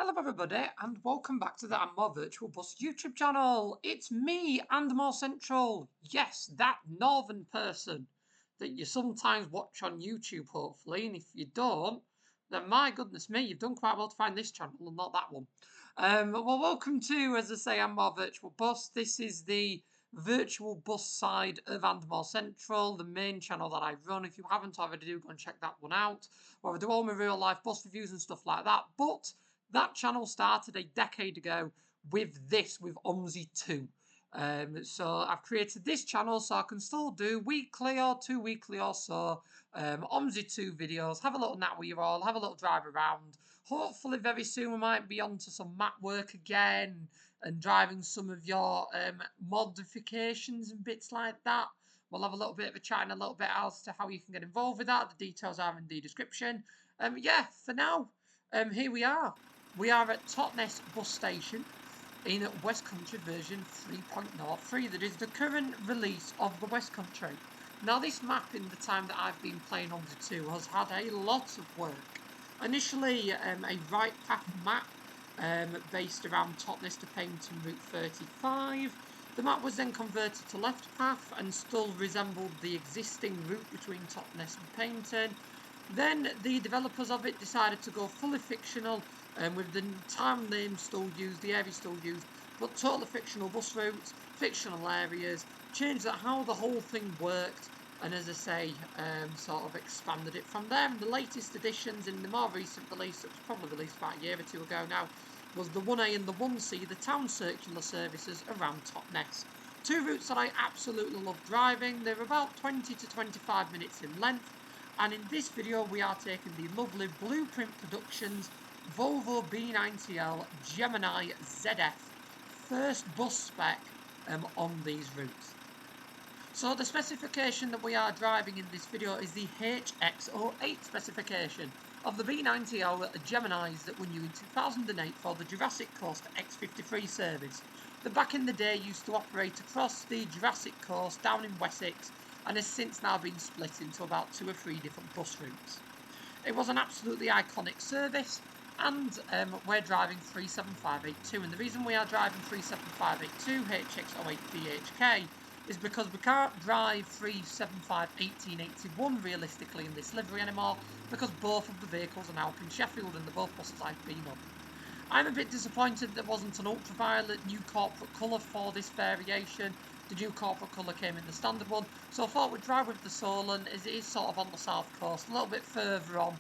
Hello everybody and welcome back to the And More Virtual Bus YouTube channel. It's me and More Central. Yes, that northern person that you sometimes watch on YouTube hopefully, and if you don't, then my goodness me, you've done quite well to find this channel and not that one. Well, welcome to, as I say, And More Virtual Bus. This is the virtual bus side of And More Central, the main channel that I run. If you haven't already, do go and check that one out, where I do all my real life bus reviews and stuff like that. But that channel started a decade ago with OMSI 2. So I've created this channel so I can still do weekly or 2 weekly or so OMSI 2 videos, have a little nap with you all, have a little drive around. Hopefully very soon we might be on to some map work again and driving some of your modifications and bits like that. We'll have a little bit of a chat and a little bit as to how you can get involved with that. The details are in the description. Yeah, for now, here we are. We are at Totnes bus station in West Country version 3.03. That is the current release of the West Country. Now this map, in the time that I've been playing on the 2, has had a lot of work. Initially a right path map based around Totnes to Paignton Route 35. The map was then converted to left path and still resembled the existing route between Totnes and Paignton. Then the developers of it decided to go fully fictional, with the town name still used, the area still used, but totally fictional bus routes, fictional areas, changed how the whole thing worked, and as I say, sort of expanded it from there. And the latest additions in the more recent release, it was probably released about a year or two ago now, was the 1A and the 1C, the town circular services around Totnes. Two routes that I absolutely love driving. They're about 20 to 25 minutes in length. And in this video we are taking the lovely Blueprint Productions Volvo B9TL Gemini ZF first bus spec on these routes. So the specification that we are driving in this video is the HX08 specification of the B9TL Geminis that were new in 2008 for the Jurassic Coast X53 service, that back in the day used to operate across the Jurassic Coast down in Wessex and has since now been split into about 2 or 3 different bus routes. It was an absolutely iconic service, and we're driving 37582, and the reason we are driving 37582 HX08DHK is because we can't drive 3751881 realistically in this livery anymore, because both of the vehicles are now up in Sheffield and they're both buses I've been on. I'm a bit disappointed there wasn't an ultraviolet new corporate colour for this variation. The new corporate colour came in the standard one, so I thought we'd drive with the Solent, as it is sort of on the south coast, a little bit further on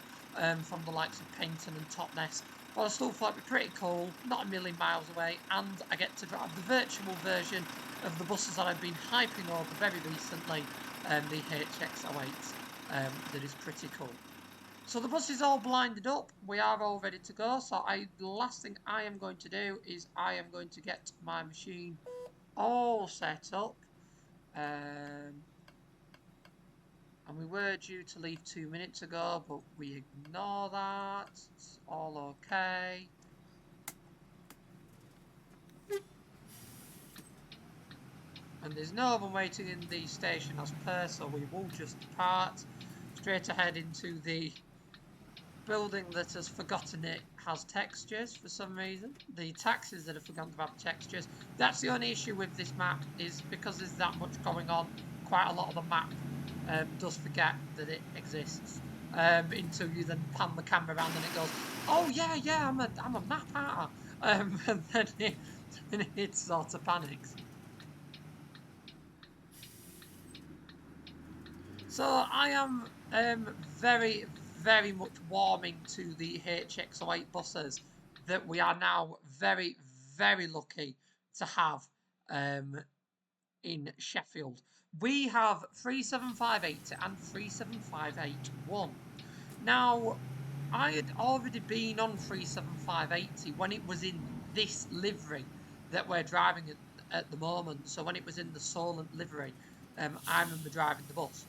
from the likes of Paignton and Totnes, but I still thought it'd be pretty cool, not a million miles away, and I get to drive the virtual version of the buses that I've been hyping over very recently, the HX08s, that is pretty cool. So the bus is all blinded up, we are all ready to go, so the last thing I am going to do is I am going to get my machine all set up, and we were due to leave 2 minutes ago, but we ignore that, it's all okay. And there's no one waiting in the station as per, so we will just depart straight ahead into the building that has forgotten it has textures for some reason. The taxis that have forgotten to have textures. That's the only issue with this map, is because there's that much going on, quite a lot of the map does forget that it exists, until you then pan the camera around and it goes, oh yeah, I'm a map arter, and then it sort of panics. So I am very much warming to the HX08 buses that we are now very lucky to have in Sheffield. We have 37580 and 37581. Now, I had already been on 37580 when it was in this livery that we're driving at the moment. So when it was in the Solent livery, I remember driving the bus.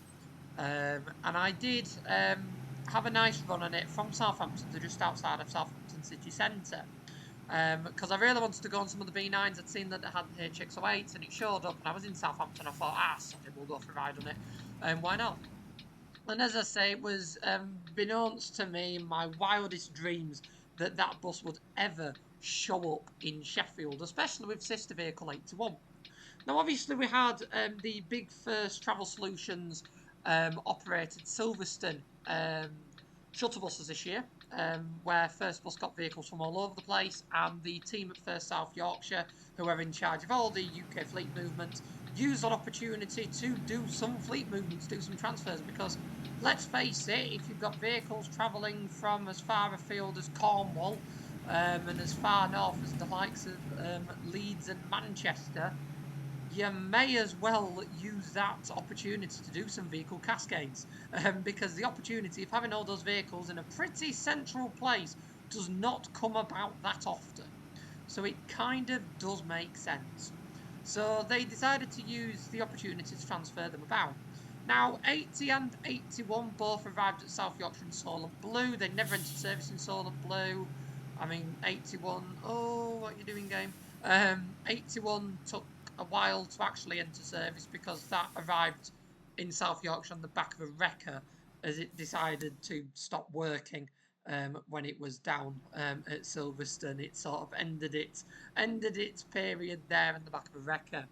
And I did have a nice run on it from Southampton to just outside of Southampton city centre, because I really wanted to go on some of the B9s. I'd seen that it had the HX08s and it showed up, and I was in Southampton. I thought, sorry, we'll go for a ride on it, and why not? And as I say, it was beknownst to me in my wildest dreams that that bus would ever show up in Sheffield, especially with sister vehicle 81. Now, obviously, we had the big first Travel Solutions operated Silverstone shuttle buses this year, where First Bus got vehicles from all over the place, and the team at First South Yorkshire, who are in charge of all the UK fleet movements, used that opportunity to do some fleet movements, do some transfers, because let's face it, if you've got vehicles travelling from as far afield as Cornwall and as far north as the likes of Leeds and Manchester, you may as well use that opportunity to do some vehicle cascades, because the opportunity of having all those vehicles in a pretty central place does not come about that often. So it kind of does make sense. So they decided to use the opportunity to transfer them about. Now, 80 and 81 both arrived at South Yorkshire in Solent Blue. They never entered service in Solent Blue. I mean, 81, oh, what are you doing, game? 81 took a while to actually enter service because that arrived in South Yorkshire on the back of a wrecker as it decided to stop working when it was down at Silverstone. It sort of ended its period there in the back of a wrecker.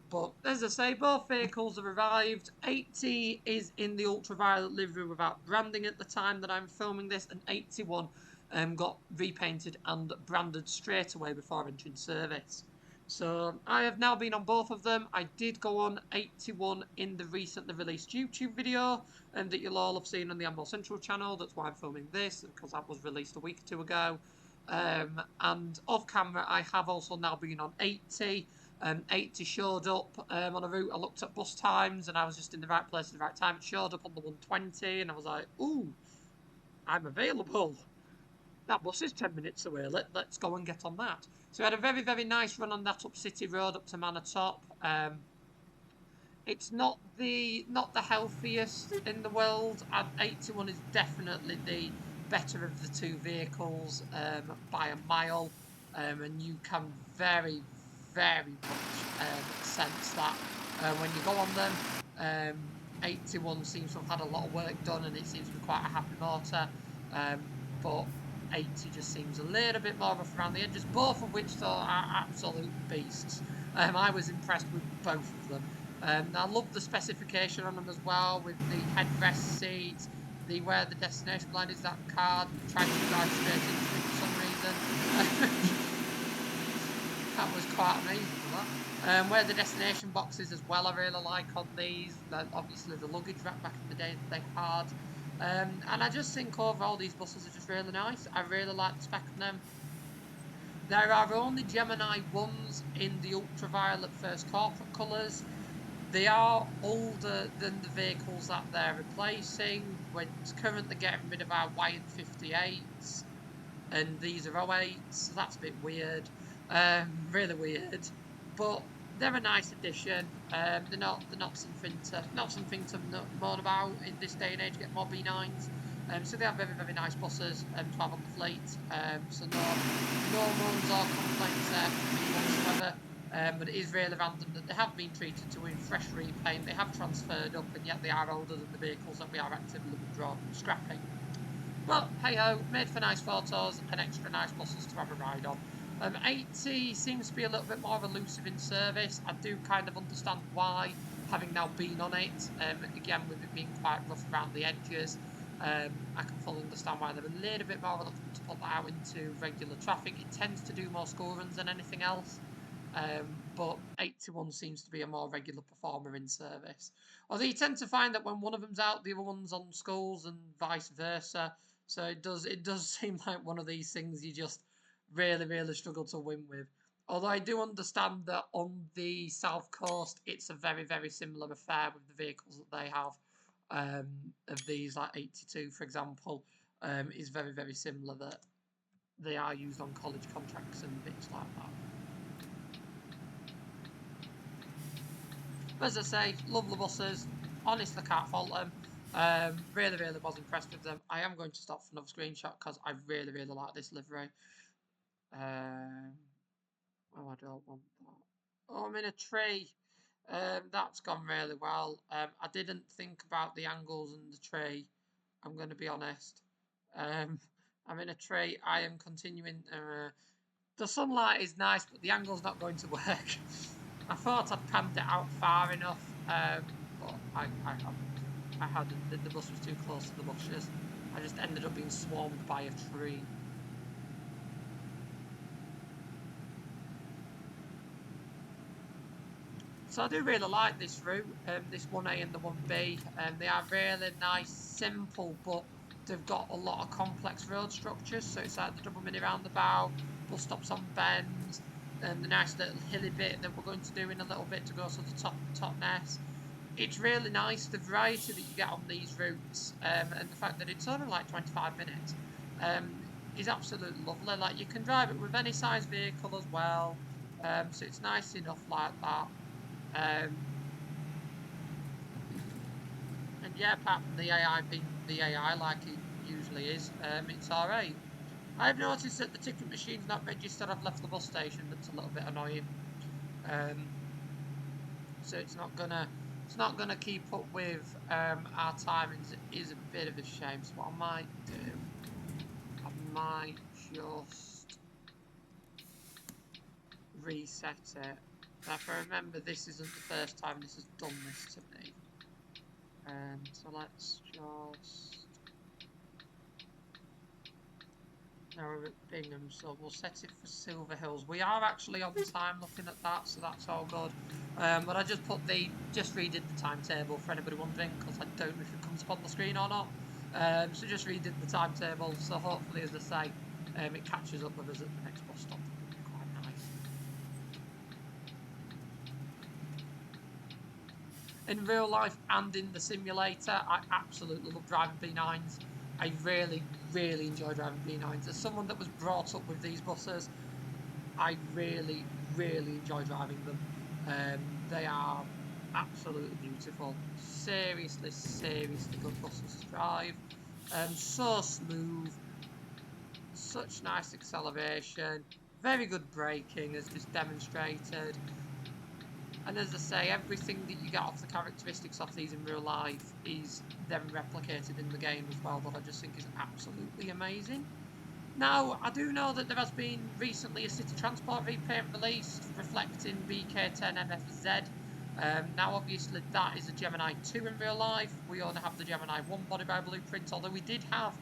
But as I say, both vehicles have arrived. 80 is in the ultraviolet livery without branding at the time that I'm filming this, and 81 got repainted and branded straight away before entering service. So I have now been on both of them. I did go on 81 in the recently released YouTube video that you'll all have seen on the Amble Central channel. That's why I'm filming this, because that was released a week or two ago. And off camera, I have also now been on 80. 80 showed up on a route. I looked at bus times and I was just in the right place at the right time. It showed up on the 120 and I was like, ooh, I'm available. That bus is 10 minutes away. Let's go and get on that. So I had a very, very nice run on that up City Road up to Manor Top. It's not the healthiest in the world, and 81 is definitely the better of the two vehicles by a mile, and you can very, very much sense that when you go on them. 81 seems to have had a lot of work done, and it seems to be quite a happy motor, but 80 just seems a little bit more rough around the edges, both of which though are absolute beasts. I was impressed with both of them. I love the specification on them as well, with the headrest seats, the where the destination line is, that card, trying to drive straight into it for some reason. That was quite amazing, that. Where the destination boxes as well, I really like on these. Obviously the luggage rack back in the day that they had. And I just think overall these buses are just really nice. I really like the spec on them. There are only Gemini ones in the ultraviolet first corporate colours. They are older than the vehicles that they're replacing. We're currently getting rid of our Wyatt 58s, and these are 08s, so that's a bit weird. Really weird. But they're a nice addition. They're not something to moan about in this day and age. Get more B9s. So they are very, very nice buses to have on the fleet. So no moans or complaints there from me whatsoever. But it is really random that they have been treated to in fresh repaint. They have transferred up, and yet they are older than the vehicles that we are actively scrapping. But hey ho, made for nice photos and extra nice buses to have a ride on. 80 seems to be a little bit more elusive in service. I do kind of understand why, having now been on it. Again, with it being quite rough around the edges, I can fully understand why they're a little bit more reluctant to put that out into regular traffic. It tends to do more school runs than anything else. But 81 seems to be a more regular performer in service. Although you tend to find that when one of them's out, the other one's on schools and vice versa. So it does seem like one of these things you just really, really struggle to win with. Although I do understand that on the south coast, it's a very, very similar affair with the vehicles that they have. Of these, like 82, for example, is very, very similar, that they are used on college contracts and bits like that. But as I say, love the buses. Honestly, can't fault them. Really, really was impressed with them. I am going to stop for another screenshot because I really, really like this livery. Oh, I don't want that. Oh, I'm in a tree. That's gone really well. I didn't think about the angles in the tree. I'm going to be honest. I'm in a tree. I am continuing. The sunlight is nice, but the angle's not going to work. I thought I'd panned it out far enough, but I haven't. I hadn't. The bus was too close to the bushes. I just ended up being swarmed by a tree. So I do really like this route, this 1A and the 1B. They are really nice, simple, but they've got a lot of complex road structures. So it's like the double mini roundabout, bus stops on bends, and the nice little hilly bit that we're going to do in a little bit to go to the Totnes. It's really nice, the variety that you get on these routes, and the fact that it's only like 25 minutes is absolutely lovely. Like, you can drive it with any size vehicle as well, so it's nice enough like that. Um, and yeah, apart from the AI being the AI like it usually is, it's alright. I've noticed that the ticket machine's not registered. I've left the bus station. That's a little bit annoying. Um, so it's not gonna keep up with our timings. It is a bit of a shame. So what I might do, I might just reset it. Now, if I remember, this isn't the first time this has done this to me. So let's just. Now we're at Bingham, so we'll set it for Silver Hills. We are actually on time looking at that, so that's all good. But I just redid the timetable for anybody wondering, because I don't know if it comes up on the screen or not. So just redid the timetable, so hopefully, as I say, it catches up with us at the next bus stop. That would be quite nice. In real life and in the simulator, I absolutely love driving B9s. I really, really enjoy driving B9s. As someone that was brought up with these buses, I really, really enjoy driving them. They are absolutely beautiful. Seriously, seriously good buses to drive. So smooth, such nice acceleration, very good braking as just demonstrated. And as I say, everything that you get off the characteristics of these in real life is then replicated in the game as well, that I just think is absolutely amazing. Now, I do know that there has been recently a City Transport repaint released reflecting BK10 MFZ. Now, obviously, that is a Gemini 2 in real life. We only have the Gemini 1 body by blueprint, although we did have,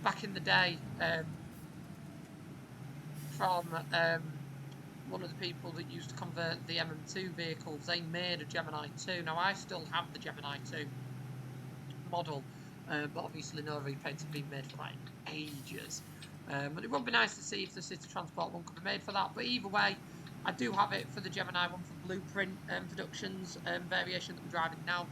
back in the day, from one of the people that used to convert the MM2 vehicles, they made a Gemini 2. Now, I still have the Gemini 2 model, but obviously no repaints have been made for that in ages. But it would be nice to see if the City Transport one could be made for that. But either way, I do have it for the Gemini one for Blueprint Productions variation that we're driving now.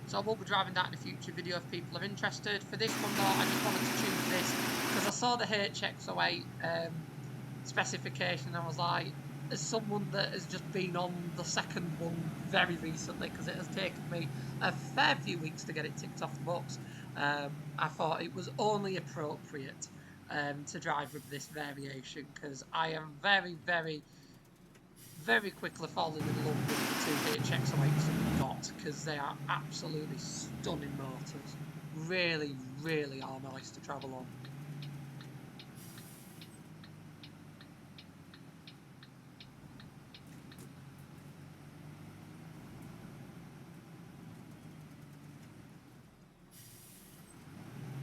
So I will be driving that in a future video if people are interested. For this one though, I just wanted to choose this because I saw the HX08 specification and I was like, as someone that has just been on the second one very recently, because it has taken me a fair few weeks to get it ticked off the books, I thought it was only appropriate to drive with this variation, because I am very, very, very quickly falling in love with the two HX08s that we've got, because they are absolutely stunning motors. Really, really are nice to travel on.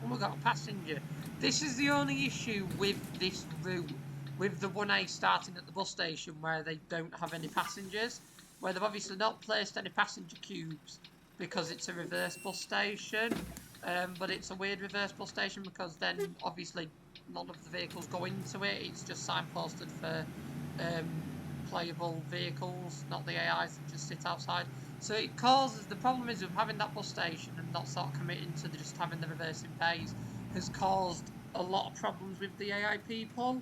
And we've got a passenger. This is the only issue with this route, with the 1A starting at the bus station where they don't have any passengers, where they've obviously not placed any passenger cubes because it's a reverse bus station, but it's a weird reverse bus station because then obviously none of the vehicles go into it, it's just signposted for playable vehicles, not the AIs that just sit outside. So it causes, the problem is with having that bus station and not sort of committing to just having the reversing bays has caused a lot of problems with the AI people.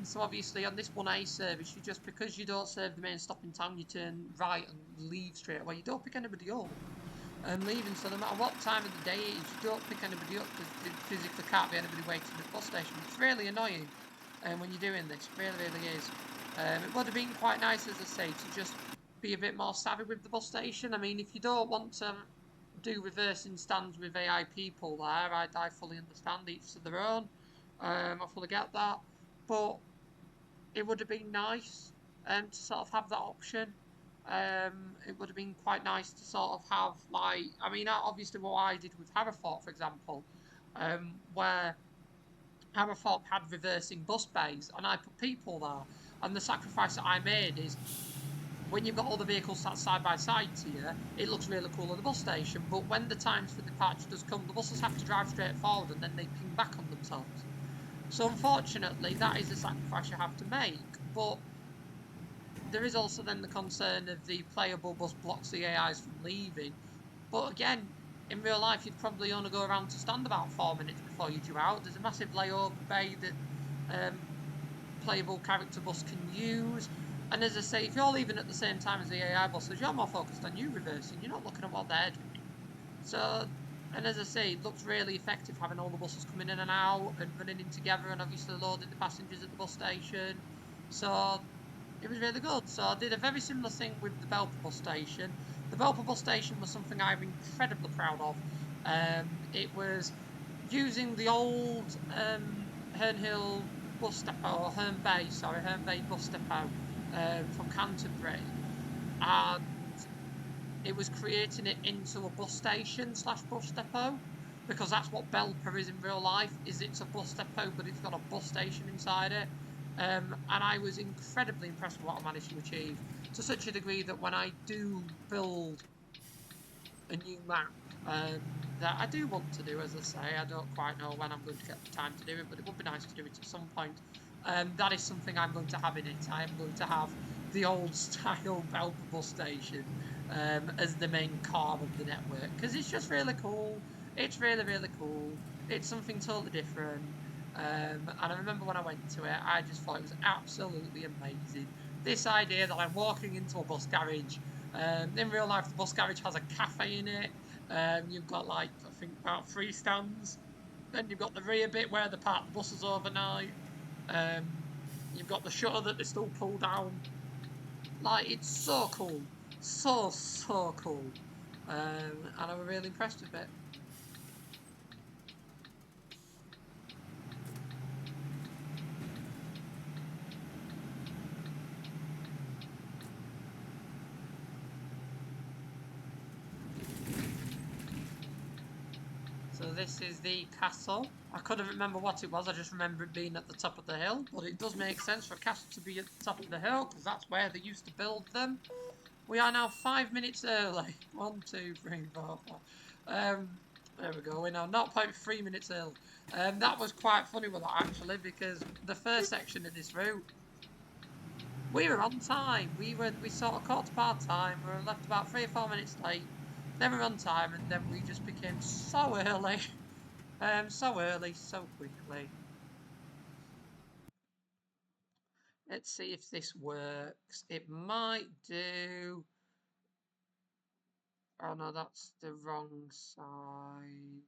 So obviously on this 1A service, just because you don't serve the main stop in town, you turn right and leave straight away. You don't pick anybody up and leaving. So no matter what time of the day it is, you don't pick anybody up because there physically can't be anybody waiting at the bus station. It's really annoying when you're doing this. It really, really is. It would have been quite nice, as I say, to just be a bit more savvy with the bus station. I mean, if you don't want to do reversing stands with AI people there. I fully understand, each to their own. I fully get that, but it would have been nice to sort of have that option. It would have been quite nice to sort of have, like, I mean, obviously what I did with Hereford, for example, where Hereford had reversing bus bays and I put people there, and the sacrifice that I made is when you've got all the vehicles sat side by side to you, it looks really cool at the bus station, but when the times for departure does come, the buses have to drive straight forward and then they ping back on themselves. So unfortunately, that is a sacrifice you have to make, but there is also then the concern of the playable bus blocks the AIs from leaving. But again, in real life, you'd probably only go around to stand about 4 minutes before you due out. There's a massive layover bay that playable character bus can use. And as I say, if you're leaving at the same time as the AI buses, you're more focused on you reversing. You're not looking at what they're doing. So, and as I say, it looks really effective having all the buses coming in and out and running in together and obviously loading the passengers at the bus station. So, it was really good. So I did a very similar thing with the Belper bus station. The Belper bus station was something I'm incredibly proud of. It was using the old Herne Hill bus depot, or Herne Bay, sorry, Herne Bay bus depot from Canterbury, and it was creating it into a bus station slash bus depot, because that's what Belper is in real life. Is it's a bus depot, but it's got a bus station inside it. And I was incredibly impressed with what I managed to achieve, to such a degree that when I do build a new map that I do want to do, as I say, I don't quite know when I'm going to get the time to do it, but it would be nice to do it at some point. That is something I'm going to have in it. I am going to have the old style Belper bus station as the main car of the network, because it's just really cool. It's really, really cool. It's something totally different. And I remember when I went to it, I just thought it was absolutely amazing. This idea that I'm walking into a bus garage. In real life, the bus garage has a cafe in it. You've got, like, I think about 3 stands. Then you've got the rear bit where they park the buses overnight. Um, you've got the shutter that they still pull down. Like, it's so cool. So, so cool. And I was really impressed with it. So this is the castle. I couldn't remember what it was, I just remember it being at the top of the hill. But it does make sense for a castle to be at the top of the hill, because that's where they used to build them. We are now 5 minutes early. 1, 2, 3, 4, 5. There we go. We're now 0.3 minutes early. That was quite funny with that, actually, because the first section of this route, we were on time. We sort of caught part time. We were left about 3 or 4 minutes late. Then we were on time, and then we just became so early. So early, so quickly. Let's see if this works. It might do. Oh no, that's the wrong side.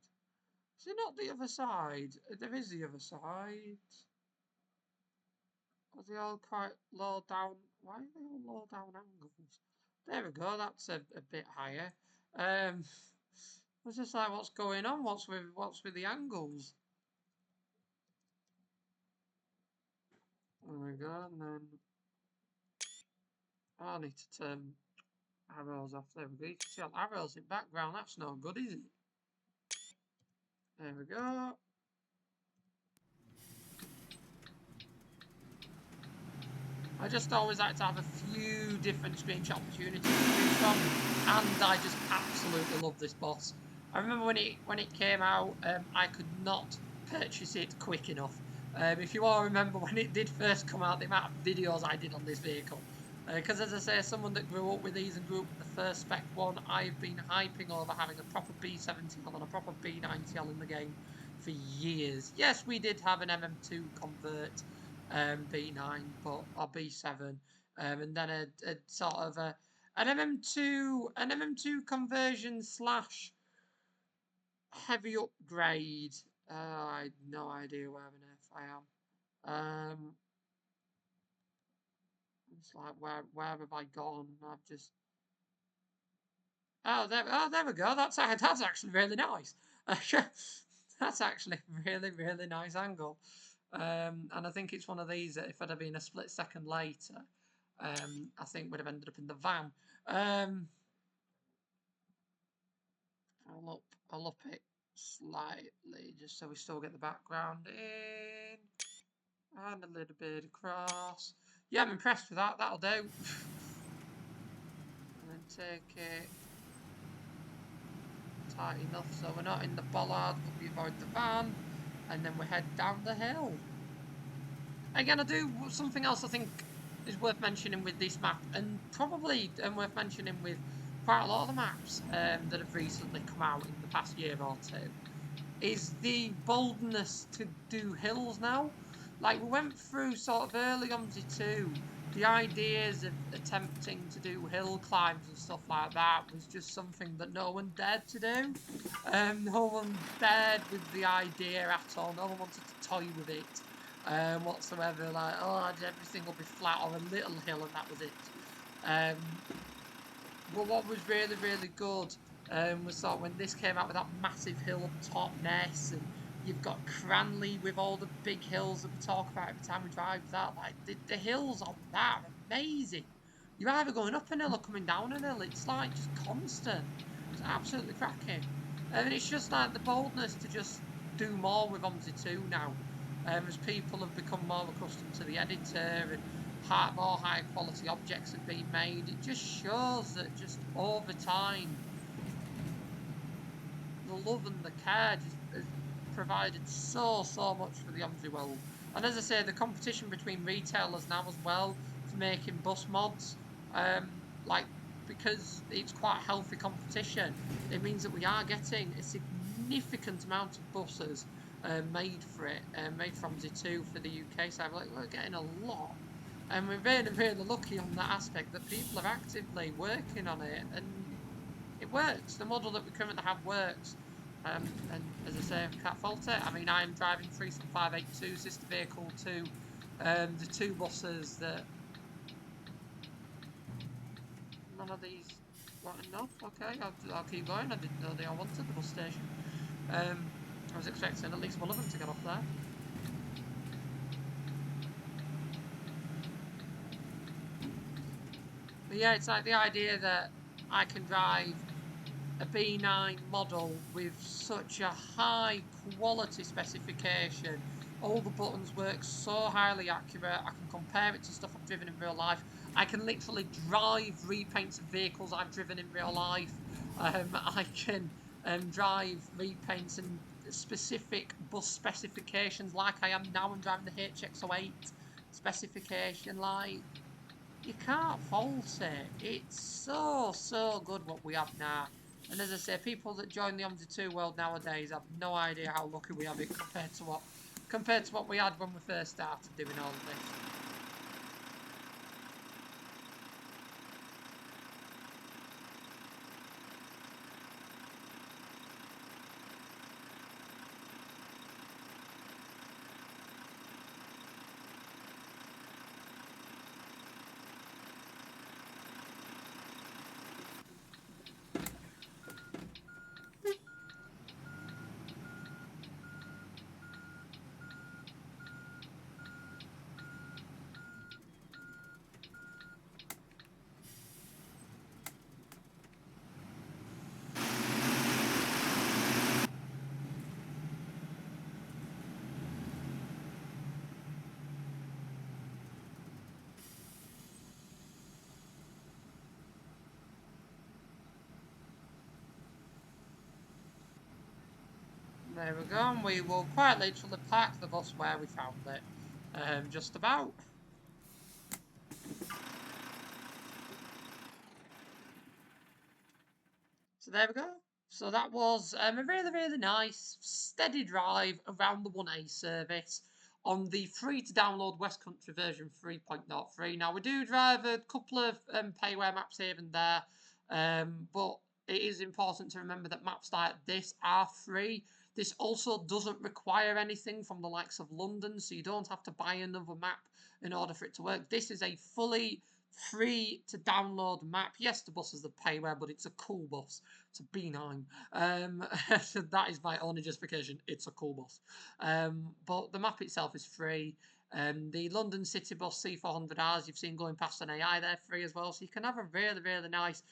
Is it not the other side? There is the other side. Are they all quite low down? Why are they all low down angles? There we go, that's a bit higher. I was just like, what's going on? What's with the angles? There we go, and then I need to turn arrows off. There we go. You can see all arrows in background. That's no good, is it? There we go. I just always like to have a few different screenshot opportunities to choose from, and I just absolutely love this boss. I remember when it came out, I could not purchase it quick enough. If you all remember when it did first come out, the amount of videos I did on this vehicle. Because as I say, as someone that grew up with these and grew up with the first spec one, I've been hyping over having a proper B9TL and a proper B9TL in the game for years. Yes, we did have an MM2 convert B9, but or B7, and then a sort of an MM2 conversion slash heavy upgrade. I had no idea where on earth I am. It's like where have I gone? I've just Oh, there we go. That's actually really nice. That's actually a really, really nice angle. And I think it's one of these that if I'd have been a split second later, I think would have ended up in the van. I'll up it slightly just so we still get the background in. And a little bit across. Yeah, I'm impressed with that. That'll do. And then take it tight enough so we're not in the bollard, but we avoid the van. And then we head down the hill. Again, I do something else I think is worth mentioning with this map, and probably worth mentioning with quite a lot of the maps that have recently come out in the past year or two, is the boldness to do hills now. Like, we went through sort of early OMSI 2, the ideas of attempting to do hill climbs and stuff like that was just something that no one dared to do. No one dared with the idea at all. No one wanted to toy with it whatsoever. Like, oh, everything will be flat or a little hill and that was it. But what was really, really good was sort of when this came out with that massive hill up Totnes, and you've got Cranley with all the big hills that we talk about every time we drive that. Like, the hills on that are amazing. You're either going up an hill or coming down an hill. It's like just constant. It's absolutely cracking. And it's just like the boldness to just do more with OMSI 2 now. As people have become more accustomed to the editor and more high quality objects have been made, it just shows that just over time the love and the care just has provided so much for the OMSI world. And as I say, the competition between retailers now as well for making bus mods, like, because it's quite a healthy competition, it means that we are getting a significant amount of buses made for it, made from OMSI 2 for the UK side. Like, we're getting a lot. And we're really, really lucky on that aspect that people are actively working on it, and it works. The model that we currently have works. And as I say, I can't fault it. I mean, I am driving 37582 sister vehicle to the two buses that none of these weren't enough. Okay, I'll keep going. I didn't know they all wanted the bus station. I was expecting at least one of them to get off there. But yeah, it's like the idea that I can drive a B9 model with such a high quality specification. All the buttons work so highly accurate. I can compare it to stuff I've driven in real life. I can literally drive repaints of vehicles I've driven in real life. I can drive repaints and specific bus specifications like I am now. I'm driving the HX08 specification. Like, you can't fault it. It's so good what we have now. And as I say, people that join the OMSI 2 world nowadays have no idea how lucky we have it compared to what we had when we first started doing all of this. There we go, and we will quite literally park the bus where we found it. Just about. So there we go. So that was a really, really nice, steady drive around the 1A service on the free to download West Country version 3.03. Now, we do drive a couple of payware maps here and there, but it is important to remember that maps like this are free. This also doesn't require anything from the likes of London, so you don't have to buy another map in order for it to work. This is a fully free to download map. Yes, the bus is the payware, but it's a cool bus. It's a B9. So that is my only justification. It's a cool bus. But the map itself is free. The London City Bus C400Rs you've seen going past an AI, they're free as well. So you can have a really, really nice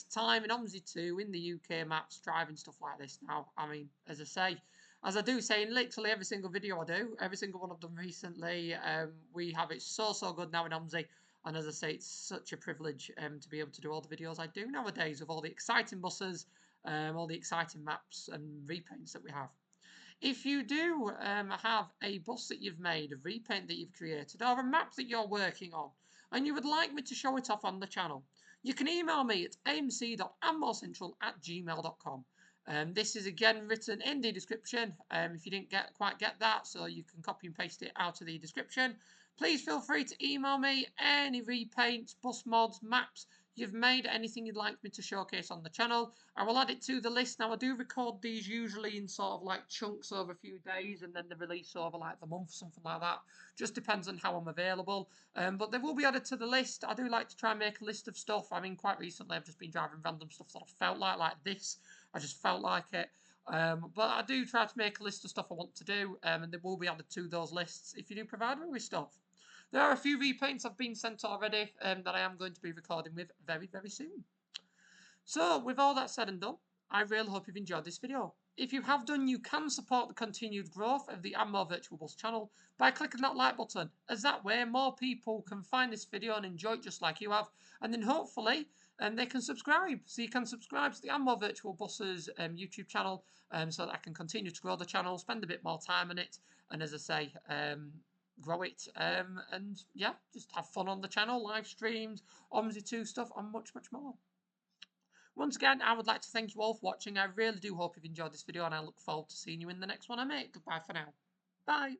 time in OMSI 2 in the UK maps driving stuff like this now. I mean, as I do say in literally every single video I do, every single one I've done recently, we have it so good now in OMSI. And as I say, it's such a privilege to be able to do all the videos I do nowadays with all the exciting buses, all the exciting maps and repaints that we have. If you do have a bus that you've made, a repaint that you've created, or a map that you're working on, and you would like me to show it off on the channel, you can email me at amc.andmorecentral@gmail.com. This is again written in the description if you didn't quite get that, so you can copy and paste it out of the description. Please feel free to email me any repaints, bus mods, maps you've made, anything you'd like me to showcase on the channel. I will add it to the list. Now, I do record these usually in sort of like chunks over a few days and then the release over like the month, something like that. Just depends on how I'm available. But they will be added to the list. I do like to try and make a list of stuff. I mean, quite recently I've just been driving random stuff that I felt like this. I just felt like it. But I do try to make a list of stuff I want to do, and they will be added to those lists if you do provide me with stuff. There are a few repaints I've been sent already that I am going to be recording with very, very soon. So, with all that said and done, I really hope you've enjoyed this video. If you have done, you can support the continued growth of the AndMore Virtual Bus channel by clicking that like button, as that way more people can find this video and enjoy it just like you have, and then hopefully they can subscribe. So you can subscribe to the AndMore Virtual Buses YouTube channel so that I can continue to grow the channel, spend a bit more time on it, and as I say, grow it, and yeah, just have fun on the channel, live streams, OMSI 2 stuff, and much more. Once again, I would like to thank you all for watching. I really do hope you've enjoyed this video, and I look forward to seeing you in the next one I make. Goodbye for now. Bye.